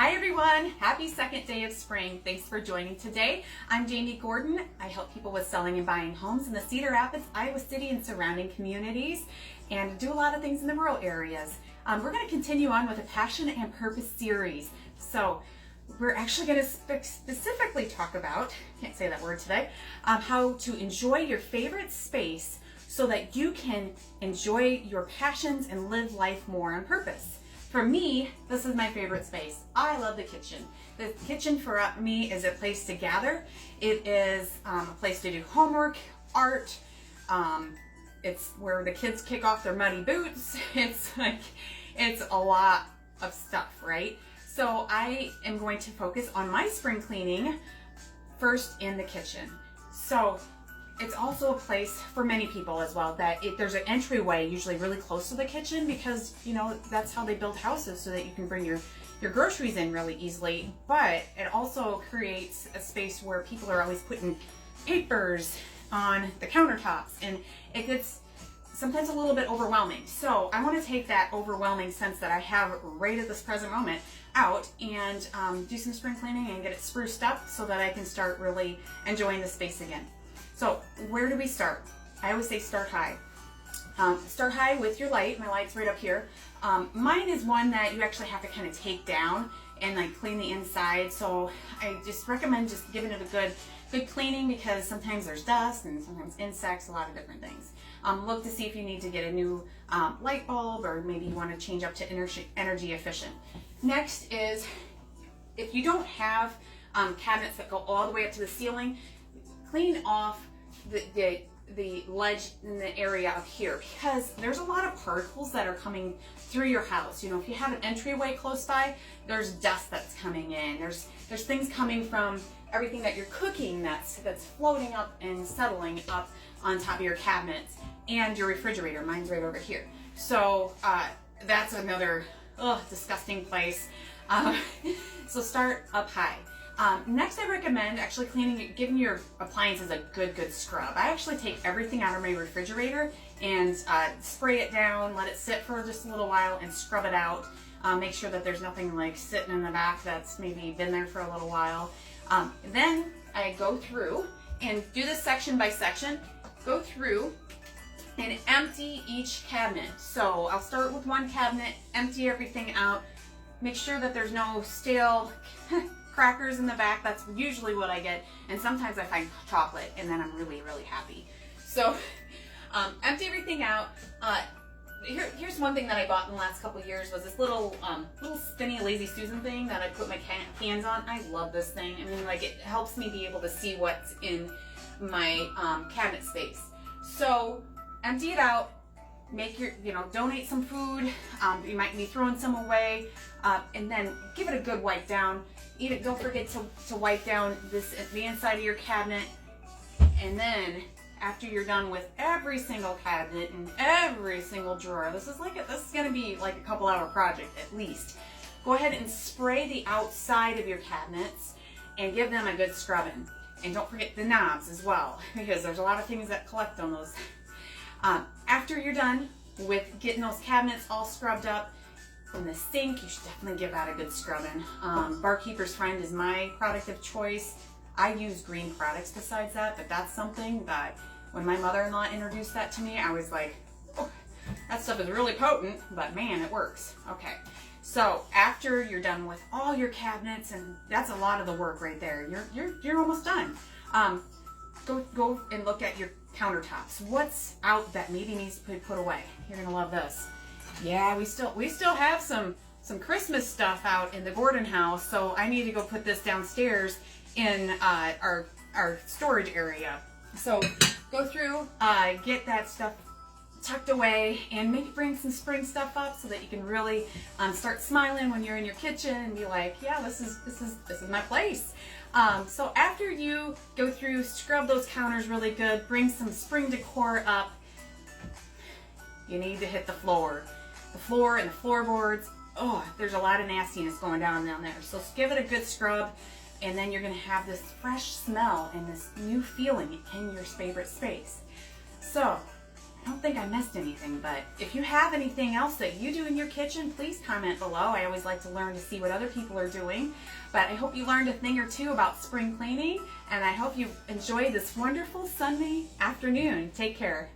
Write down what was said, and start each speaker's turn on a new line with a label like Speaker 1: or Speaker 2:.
Speaker 1: Hi everyone, happy second day of spring. Thanks for joining today. I'm Jami Gordon. I help people with selling and buying homes in the Cedar Rapids, Iowa City and surrounding communities, and do a lot of things in the rural areas. We're going to continue on with a Passion and Purpose series. So we're actually going to specifically talk about, can't say that word today, how to enjoy your favorite space so that you can enjoy your passions and live life more on purpose. For me, this is my favorite space. I love the kitchen. The kitchen for me is a place to gather. It is a place to do homework, art. It's where the kids kick off their muddy boots. It's a lot of stuff, right? So I am going to focus on my spring cleaning first in the kitchen. So it's also a place for many people as well that there's an entryway usually really close to the kitchen because, you know, that's how they build houses so that you can bring your groceries in really easily. But it also creates a space where people are always putting papers on the countertops and it gets sometimes a little bit overwhelming. So I want to take that overwhelming sense that I have right at this present moment out and do some spring cleaning and get it spruced up so that I can start really enjoying the space again. So where do we start? I always say start high. Start high with your light. My light's right up here. Mine is one that you actually have to kind of take down and like clean the inside. So I just recommend just giving it a good cleaning because sometimes there's dust and sometimes insects, a lot of different things. Look to see if you need to get a new light bulb or maybe you want to change up to energy efficient. Next is if you don't have cabinets that go all the way up to the ceiling, clean off the ledge in the area up here because there's a lot of particles that are coming through your house. You know, if you have an entryway close by, there's dust that's coming in. There's things coming from everything that you're cooking that's floating up and settling up on top of your cabinets and your refrigerator. Mine's right over here. So that's another disgusting place. So start up high. Next, I recommend actually giving your appliances a good scrub. I actually take everything out of my refrigerator and spray it down, let it sit for just a little while and scrub it out. Make sure that there's nothing like sitting in the back that's maybe been there for a little while. Then I go through and do this section by section, go through and empty each cabinet. So I'll start with one cabinet, empty everything out, make sure that there's no stale crackers in the back. That's usually what I get, and sometimes I find chocolate and then I'm really happy. So empty everything out. Here's one thing that I bought in the last couple of years was this little spinny Lazy Susan thing that I put my cans on. I love this thing. I mean, like, it helps me be able to see what's in my cabinet space. So empty it out, make your, donate some food. You might be throwing some away, and then give it a good wipe down. Don't forget to wipe down the inside of your cabinet, and then after you're done with every single cabinet and every single drawer, this is going to be like a couple-hour project at least. Go ahead and spray the outside of your cabinets and give them a good scrubbing. And don't forget the knobs as well, because there's a lot of things that collect on those. After you're done with getting those cabinets all scrubbed up, in the sink, you should definitely give that a good scrubbing. Barkeeper's Friend is my product of choice. I use green products besides that, but that's something that when my mother-in-law introduced that to me, I was like, oh, that stuff is really potent, but man, it works. Okay, so after you're done with all your cabinets, and that's a lot of the work right there, you're almost done. Go and look at your countertops. What's out that maybe needs to be put away? You're gonna love this. Yeah, we still have some Christmas stuff out in the Gordon house, so I need to go put this downstairs in our storage area. So go through, get that stuff tucked away, and maybe bring some spring stuff up so that you can really start smiling when you're in your kitchen and be like, yeah, this is my place. So after you go through, scrub those counters really good, bring some spring decor up, you need to hit the floor. The floor and the floorboards, there's a lot of nastiness going down there. So give it a good scrub, and then you're going to have this fresh smell and this new feeling in your favorite space. So I don't think I missed anything, but if you have anything else that you do in your kitchen, please comment below. I always like to learn to see what other people are doing. But I hope you learned a thing or two about spring cleaning, and I hope you enjoy this wonderful Sunday afternoon. Take care.